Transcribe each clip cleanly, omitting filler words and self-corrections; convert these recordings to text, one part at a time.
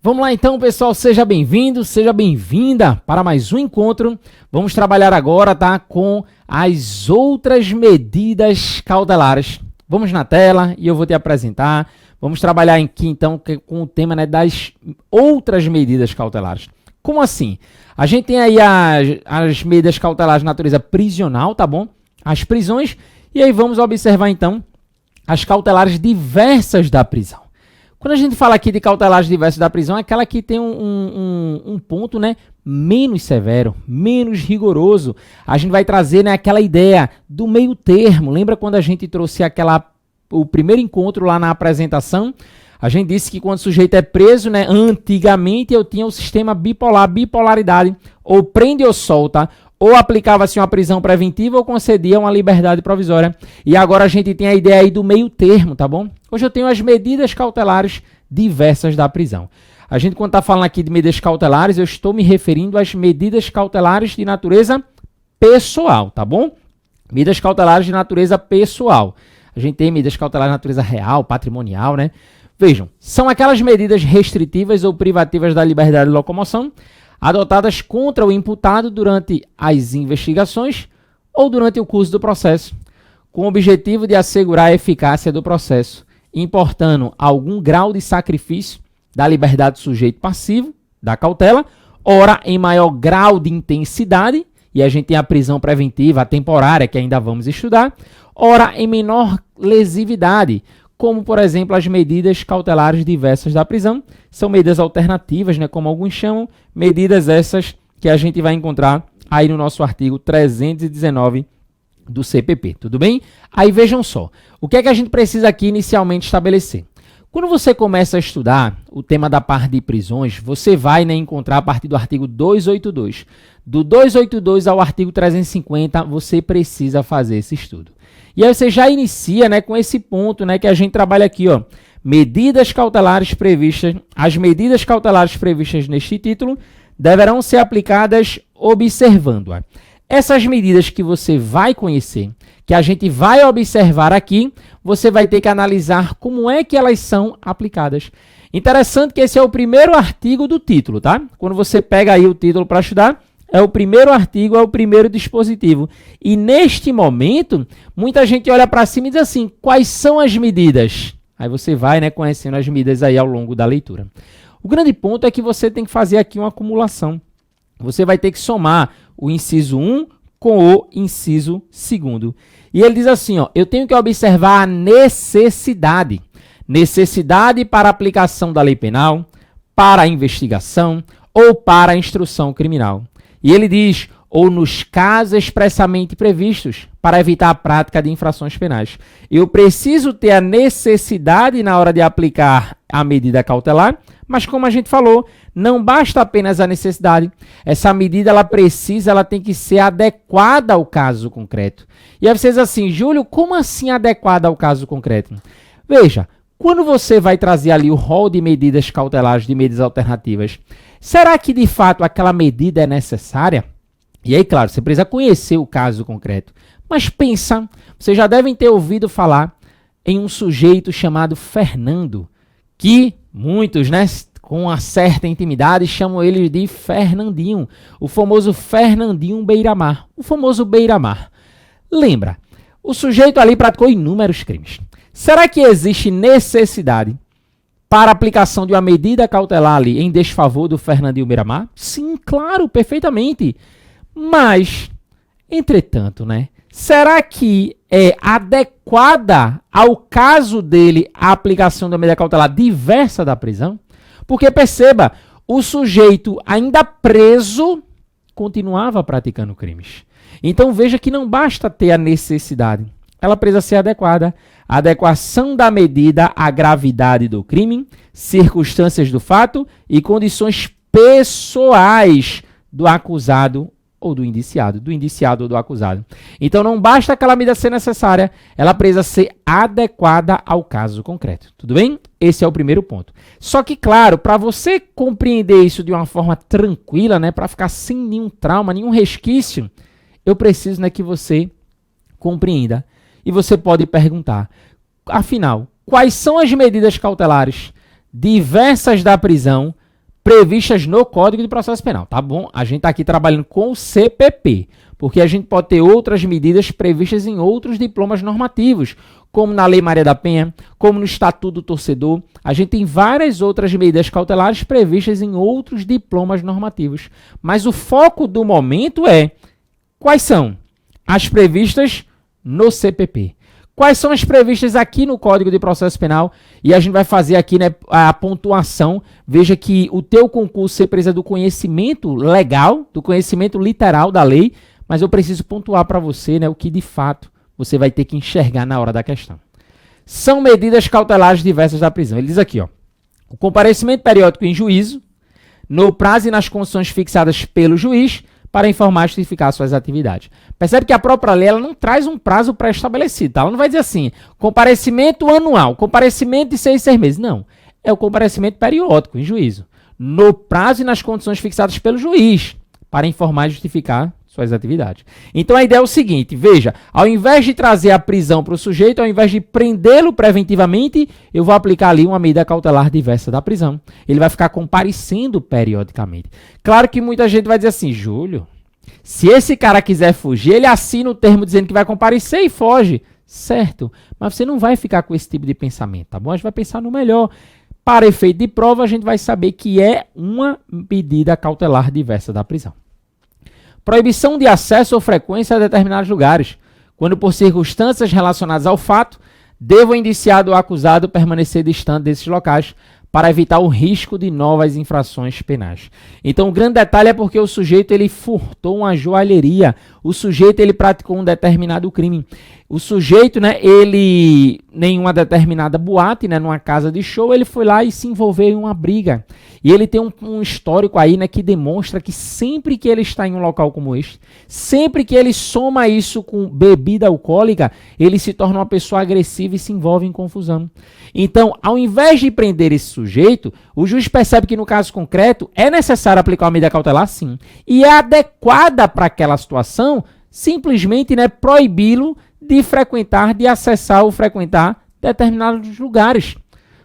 Vamos lá então, pessoal, seja bem-vindo, seja bem-vinda para mais um encontro. Vamos trabalhar agora, tá, com as outras medidas cautelares. Vamos na tela e eu vou te apresentar. Vamos trabalhar aqui então com o tema, né, das outras medidas cautelares. Como assim? A gente tem aí as medidas cautelares de natureza prisional, tá bom? As prisões. E aí vamos observar então as cautelares diversas da prisão. Quando a gente fala aqui de cautelares diversas da prisão, é aquela que tem um ponto, né, menos severo, menos rigoroso. A gente vai trazer, né, aquela ideia do meio termo. Lembra quando a gente trouxe o primeiro encontro lá na apresentação? A gente disse que quando o sujeito é preso, né, antigamente eu tinha o sistema bipolar, bipolaridade, ou prende ou solta, ou aplicava-se uma prisão preventiva ou concedia uma liberdade provisória. E agora a gente tem a ideia aí do meio termo, tá bom? Hoje eu tenho as medidas cautelares diversas da prisão. A gente, quando está falando aqui de medidas cautelares, eu estou me referindo às medidas cautelares de natureza pessoal, tá bom? Medidas cautelares de natureza pessoal. A gente tem medidas cautelares de natureza real, patrimonial, né? Vejam, são aquelas medidas restritivas ou privativas da liberdade de locomoção adotadas contra o imputado durante as investigações ou durante o curso do processo, com o objetivo de assegurar a eficácia do processo, importando algum grau de sacrifício da liberdade do sujeito passivo, da cautela, ora em maior grau de intensidade, e a gente tem a prisão preventiva, a temporária, que ainda vamos estudar, ora em menor lesividade, como, por exemplo, as medidas cautelares diversas da prisão. São medidas alternativas, né, como alguns chamam, medidas essas que a gente vai encontrar aí no nosso artigo 319 do CPP, tudo bem? Aí vejam só, o que é que a gente precisa aqui inicialmente estabelecer? Quando você começa a estudar o tema da parte de prisões, você vai, né, encontrar a partir do artigo 282. Do 282 ao artigo 350, você precisa fazer esse estudo. E aí você já inicia, né, com esse ponto, né, que a gente trabalha aqui, ó, medidas cautelares previstas. As medidas cautelares previstas neste título deverão ser aplicadas observando-a. Essas medidas que você vai conhecer, que a gente vai observar aqui, você vai ter que analisar como é que elas são aplicadas. Interessante que esse é o primeiro artigo do título, tá? Quando você pega aí o título para estudar, é o primeiro artigo, é o primeiro dispositivo. E neste momento, muita gente olha para cima e diz assim, quais são as medidas? Aí você vai, né, conhecendo as medidas aí ao longo da leitura. O grande ponto é que você tem que fazer aqui uma acumulação. Você vai ter que somar o inciso 1 com o inciso 2. E ele diz assim, ó, eu tenho que observar a necessidade. Necessidade para a aplicação da lei penal, para a investigação ou para a instrução criminal. E ele diz, ou nos casos expressamente previstos, para evitar a prática de infrações penais. Eu preciso ter a necessidade na hora de aplicar a medida cautelar, mas como a gente falou, não basta apenas a necessidade. Essa medida, ela tem que ser adequada ao caso concreto. E aí você diz assim, Júlio, como assim adequada ao caso concreto? Veja, quando você vai trazer ali o rol de medidas cautelares, de medidas alternativas, será que de fato aquela medida é necessária? E aí, claro, você precisa conhecer o caso concreto. Mas pensa, vocês já devem ter ouvido falar em um sujeito chamado Fernando, que muitos, né, com uma certa intimidade, chamam ele de Fernandinho, o famoso Fernandinho Beiramar, o famoso Beiramar. Lembra, o sujeito ali praticou inúmeros crimes. Será que existe necessidade para a aplicação de uma medida cautelar ali em desfavor do Fernandinho Beiramar? Sim, claro, perfeitamente. Mas, entretanto, né, será que é adequada ao caso dele a aplicação da medida cautelar diversa da prisão? Porque perceba, o sujeito ainda preso continuava praticando crimes. Então veja que não basta ter a necessidade, ela precisa ser adequada. A adequação da medida à gravidade do crime, circunstâncias do fato e condições pessoais do acusado ou do indiciado ou do acusado. Então não basta aquela medida ser necessária, ela precisa ser adequada ao caso concreto. Tudo bem? Esse é o primeiro ponto. Só que, claro, para você compreender isso de uma forma tranquila, né, para ficar sem nenhum trauma, nenhum resquício, eu preciso, né, que você compreenda. E você pode perguntar, afinal, quais são as medidas cautelares diversas da prisão previstas no Código de Processo Penal, tá bom? A gente está aqui trabalhando com o CPP, porque a gente pode ter outras medidas previstas em outros diplomas normativos, como na Lei Maria da Penha, como no Estatuto do Torcedor. A gente tem várias outras medidas cautelares previstas em outros diplomas normativos. Mas o foco do momento é quais são as previstas no CPP. Quais são as previstas aqui no Código de Processo Penal? E a gente vai fazer aqui, né, a pontuação. Veja que o teu concurso você precisa do conhecimento legal, do conhecimento literal da lei, mas eu preciso pontuar para você, né, o que de fato você vai ter que enxergar na hora da questão. São medidas cautelares diversas da prisão. Ele diz aqui, ó, o comparecimento periódico em juízo, no prazo e nas condições fixadas pelo juiz, para informar e justificar suas atividades. Percebe que a própria lei ela não traz um prazo pré-estabelecido, tá? Ela não vai dizer assim, comparecimento anual, comparecimento de 6 meses. Não, é o comparecimento periódico em juízo, no prazo e nas condições fixadas pelo juiz, para informar e justificar suas atividades. Então a ideia é o seguinte, veja, ao invés de trazer a prisão para o sujeito, ao invés de prendê-lo preventivamente, eu vou aplicar ali uma medida cautelar diversa da prisão. Ele vai ficar comparecendo periodicamente. Claro que muita gente vai dizer assim, Júlio, se esse cara quiser fugir, ele assina o termo dizendo que vai comparecer e foge. Certo, mas você não vai ficar com esse tipo de pensamento, tá bom? A gente vai pensar no melhor. Para efeito de prova, a gente vai saber que é uma medida cautelar diversa da prisão. Proibição de acesso ou frequência a determinados lugares, quando por circunstâncias relacionadas ao fato, deva o indiciado ou acusado permanecer distante desses locais para evitar o risco de novas infrações penais. Então o grande detalhe é porque o sujeito ele furtou uma joalheria, o sujeito ele praticou um determinado crime. O sujeito, né, ele em uma determinada boate, né, numa casa de show, ele foi lá e se envolveu em uma briga. E ele tem um histórico aí, né, que demonstra que sempre que ele está em um local como este, sempre que ele soma isso com bebida alcoólica, ele se torna uma pessoa agressiva e se envolve em confusão. Então, ao invés de prender esse sujeito, o juiz percebe que no caso concreto é necessário aplicar uma medida cautelar, sim. E é adequada para aquela situação, simplesmente, né, proibi-lo de frequentar, de acessar ou frequentar determinados lugares.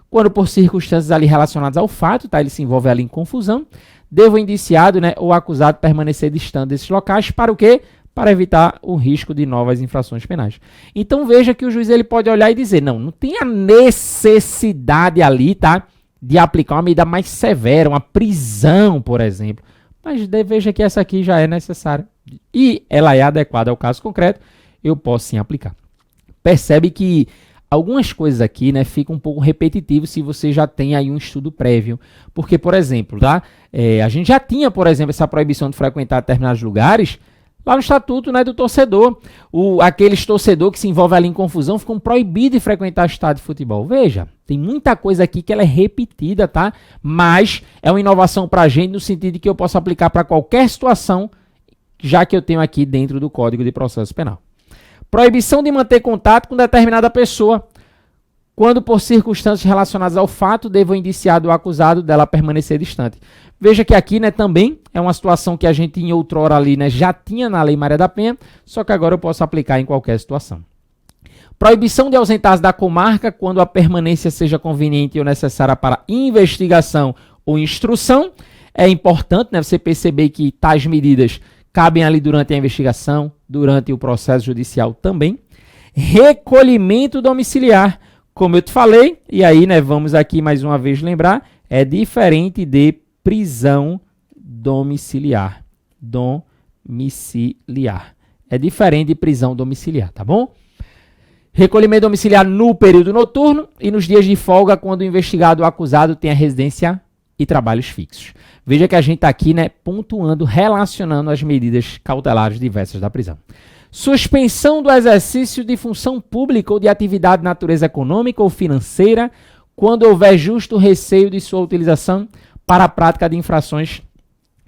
Quando por circunstâncias ali relacionadas ao fato, tá, ele se envolve ali em confusão, deva o indiciado, né, ou acusado permanecer distante desses locais para o quê? Para evitar o risco de novas infrações penais. Então veja que o juiz ele pode olhar e dizer, não tem a necessidade ali, tá, de aplicar uma medida mais severa, uma prisão, por exemplo. Mas veja que essa aqui já é necessária e ela é adequada ao caso concreto, eu posso sim aplicar. Percebe que algumas coisas aqui, né, ficam um pouco repetitivas se você já tem aí um estudo prévio. Porque, por exemplo, tá, a gente já tinha, por exemplo, essa proibição de frequentar determinados lugares lá no Estatuto, né, do torcedor. Aqueles torcedores que se envolvem ali em confusão ficam proibidos de frequentar estádio de futebol. Veja, tem muita coisa aqui que ela é repetida, tá? Mas é uma inovação para a gente no sentido de que eu posso aplicar para qualquer situação, já que eu tenho aqui dentro do Código de Processo Penal. Proibição de manter contato com determinada pessoa, quando por circunstâncias relacionadas ao fato, deva o indiciado ou acusado dela permanecer distante. Veja que aqui, né, também é uma situação que a gente em outrora ali, né, já tinha na Lei Maria da Penha, só que agora eu posso aplicar em qualquer situação. Proibição de ausentar-se da comarca quando a permanência seja conveniente ou necessária para investigação ou instrução. É importante, né, você perceber que tais medidas cabem ali durante a investigação, durante o processo judicial também. Recolhimento domiciliar, como eu te falei, e aí, né, vamos aqui mais uma vez lembrar, é diferente de prisão domiciliar. Domiciliar. É diferente de prisão domiciliar, tá bom? Recolhimento domiciliar no período noturno e nos dias de folga, quando o investigado ou acusado tem a residência e trabalhos fixos. Veja que a gente está aqui, né, pontuando, relacionando as medidas cautelares diversas da prisão. Suspensão do exercício de função pública ou de atividade de natureza econômica ou financeira, quando houver justo receio de sua utilização para a prática de infrações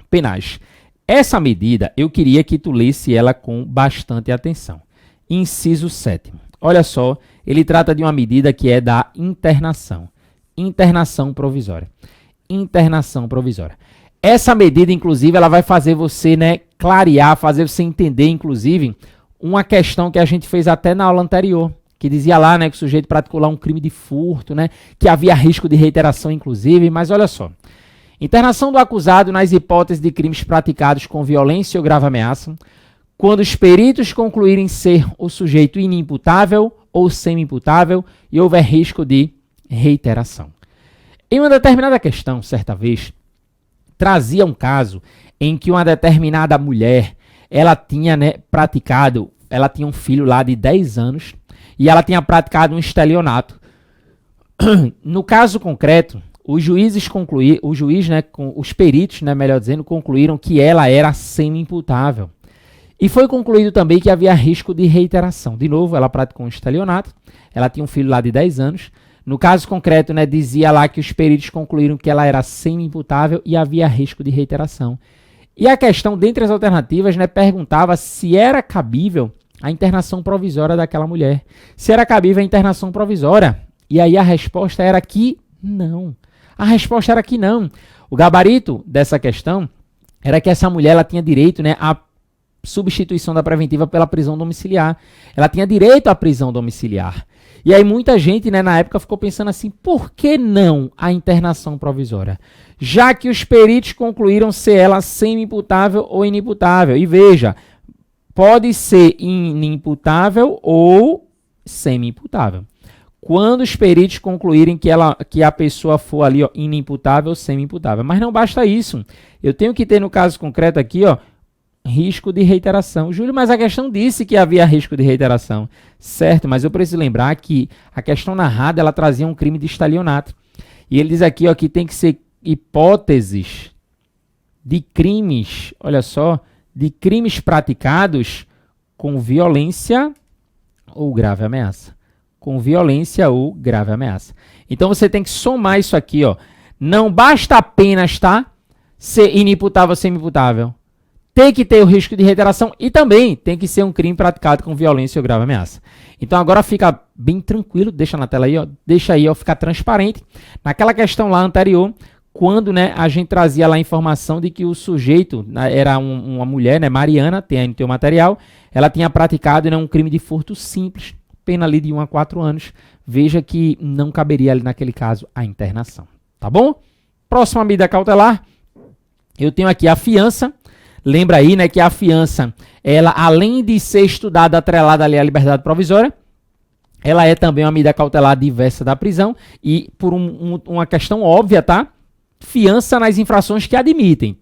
penais. Essa medida, eu queria que tu lesse ela com bastante atenção. Inciso 7º. Olha só, ele trata de uma medida que é da internação. Internação provisória. Internação provisória. Essa medida, inclusive, ela vai fazer você, né, clarear, fazer você entender, inclusive, uma questão que a gente fez até na aula anterior, que dizia lá, né, que o sujeito praticou lá um crime de furto, né, que havia risco de reiteração, inclusive, mas olha só. Internação do acusado nas hipóteses de crimes praticados com violência ou grave ameaça, quando os peritos concluírem ser o sujeito inimputável ou semi-imputável e houver risco de reiteração. Em uma determinada questão, certa vez, trazia um caso em que uma determinada mulher, ela tinha um filho lá de 10 anos e ela tinha praticado um estelionato. No caso concreto, os peritos, melhor dizendo, concluíram que ela era semi-imputável. E foi concluído também que havia risco de reiteração. De novo, ela praticou um estelionato, ela tinha um filho lá de 10 anos. No caso concreto, dizia lá que os peritos concluíram que ela era semi-imputável e havia risco de reiteração. E a questão, dentre as alternativas, perguntava se era cabível a internação provisória daquela mulher. Se era cabível a internação provisória. E aí a resposta era que não. A resposta era que não. O gabarito dessa questão era que essa mulher ela tinha direito a substituição da preventiva pela prisão domiciliar. Ela tinha direito à prisão domiciliar. E aí muita gente, na época, ficou pensando assim, por que não a internação provisória? Já que os peritos concluíram ser ela semi-imputável ou inimputável. E veja, pode ser inimputável ou semi-imputável. Quando os peritos concluírem que a pessoa for ali inimputável ou semi-imputável. Mas não basta isso. Eu tenho que ter, no caso concreto aqui, risco de reiteração. Júlio, mas a questão disse que havia risco de reiteração. Certo, mas eu preciso lembrar que a questão narrada, ela trazia um crime de estelionato. E ele diz aqui que tem que ser hipóteses de crimes, olha só, de crimes praticados com violência ou grave ameaça. Com violência ou grave ameaça. Então você tem que somar isso aqui, Não basta apenas, ser inimputável ou semi-imputável. Tem que ter o risco de reiteração e também tem que ser um crime praticado com violência ou grave ameaça. Então agora fica bem tranquilo, deixa na tela aí, deixa aí, ficar transparente. Naquela questão lá anterior, quando a gente trazia lá a informação de que o sujeito era uma mulher, Mariana, tem aí no teu material, ela tinha praticado um crime de furto simples, pena ali de 1 a 4 anos. Veja que não caberia ali naquele caso a internação, tá bom? Próxima medida cautelar, eu tenho aqui a fiança. Lembra aí, que a fiança, ela além de ser estudada atrelada ali à liberdade provisória, ela é também uma medida cautelar diversa da prisão e por uma questão óbvia, fiança nas infrações que admitem,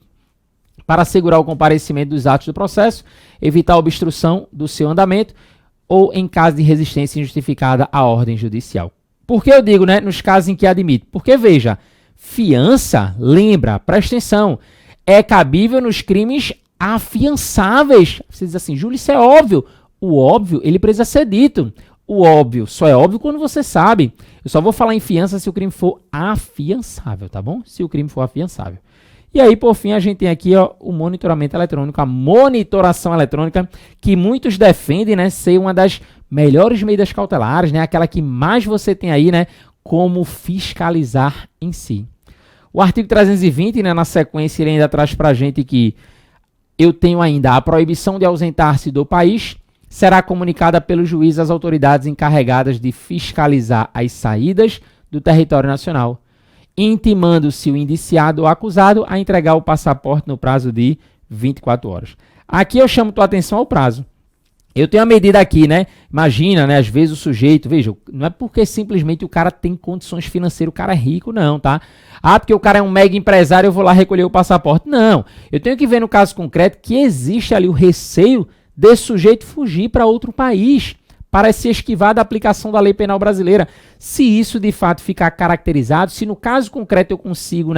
para assegurar o comparecimento dos atos do processo, evitar a obstrução do seu andamento ou em caso de resistência injustificada à ordem judicial. Por que eu digo, nos casos em que admite? Porque, veja, fiança, lembra, presta atenção, é cabível nos crimes afiançáveis. Você diz assim, Júlio, isso é óbvio. O óbvio, ele precisa ser dito. O óbvio só é óbvio quando você sabe. Eu só vou falar em fiança se o crime for afiançável, tá bom? Se o crime for afiançável. E aí, por fim, a gente tem aqui o monitoramento eletrônico, a monitoração eletrônica, que muitos defendem ser uma das melhores medidas cautelares, aquela que mais você tem aí como fiscalizar em si. O artigo 320, na sequência, ele ainda traz para a gente que eu tenho ainda a proibição de ausentar-se do país, será comunicada pelo juiz às autoridades encarregadas de fiscalizar as saídas do território nacional, intimando-se o indiciado ou acusado a entregar o passaporte no prazo de 24 horas. Aqui eu chamo tua atenção ao prazo. Eu tenho a medida aqui, Imagina, às vezes o sujeito, veja, não é porque simplesmente o cara tem condições financeiras, o cara é rico, não, tá? Porque o cara é um mega empresário, eu vou lá recolher o passaporte. Não, eu tenho que ver no caso concreto que existe ali o receio desse sujeito fugir para outro país, para se esquivar da aplicação da lei penal brasileira. Se isso de fato ficar caracterizado, se no caso concreto eu consigo,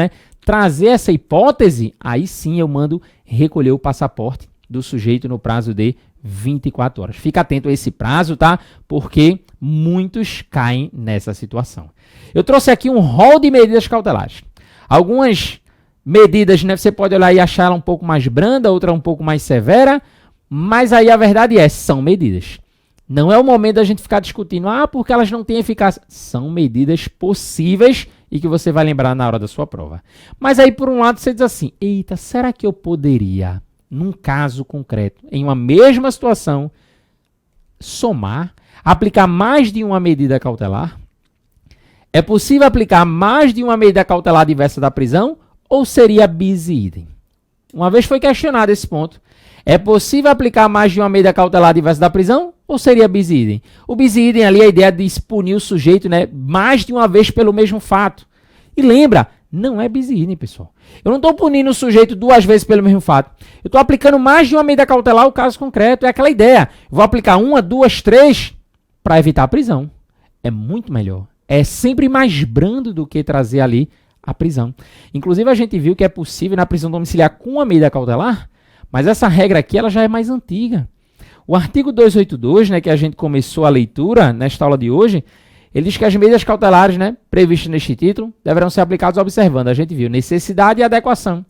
trazer essa hipótese, aí sim eu mando recolher o passaporte do sujeito no prazo de 24 horas. Fica atento a esse prazo, tá? Porque muitos caem nessa situação. Eu trouxe aqui um rol de medidas cautelares. Algumas medidas, você pode olhar e achar ela um pouco mais branda, outra um pouco mais severa, mas aí a verdade são medidas. Não é o momento da gente ficar discutindo, porque elas não têm eficácia. São medidas possíveis e que você vai lembrar na hora da sua prova. Mas aí, por um lado, você diz assim, eita, será que eu poderia, num caso concreto, em uma mesma situação, somar, aplicar mais de uma medida cautelar? É possível aplicar mais de uma medida cautelar diversa da prisão ou seria bis idem? Uma vez foi questionado esse ponto. É possível aplicar mais de uma medida cautelar diversa da prisão ou seria bis idem? O bis idem ali é a ideia de punir o sujeito, né, mais de uma vez pelo mesmo fato. E lembra, não é bis idem, pessoal. Eu não estou punindo o sujeito 2 vezes pelo mesmo fato. Eu estou aplicando mais de uma medida cautelar ao caso concreto. É aquela ideia. Eu vou aplicar 1, 2, 3 para evitar a prisão. É muito melhor. É sempre mais brando do que trazer ali a prisão. Inclusive, a gente viu que é possível na prisão domiciliar com uma medida cautelar, mas essa regra aqui ela já é mais antiga. O artigo 282, né, que a gente começou a leitura nesta aula de hoje, ele diz que as medidas cautelares, né, previstas neste título deverão ser aplicadas observando, a gente viu, necessidade e adequação.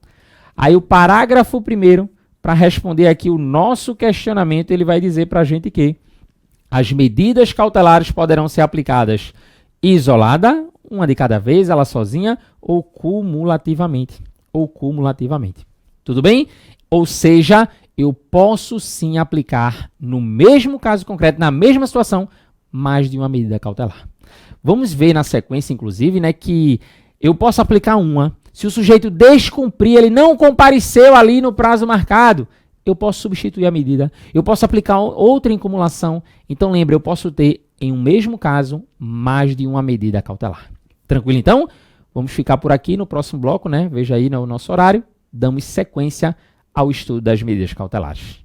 Aí o parágrafo 1º, para responder aqui o nosso questionamento, ele vai dizer para a gente que as medidas cautelares poderão ser aplicadas isolada, uma de cada vez, ela sozinha, ou cumulativamente. Tudo bem? Ou seja, eu posso sim aplicar no mesmo caso concreto, na mesma situação, mais de uma medida cautelar. Vamos ver na sequência, inclusive, né, que eu posso aplicar uma. Se o sujeito descumprir, ele não compareceu ali no prazo marcado, eu posso substituir a medida. Eu posso aplicar outra em cumulação. Então, lembra, eu posso ter, em um mesmo caso, mais de uma medida cautelar. Tranquilo, então? Vamos ficar por aqui no próximo bloco, né? Veja aí no nosso horário. Damos sequência ao estudo das medidas cautelares.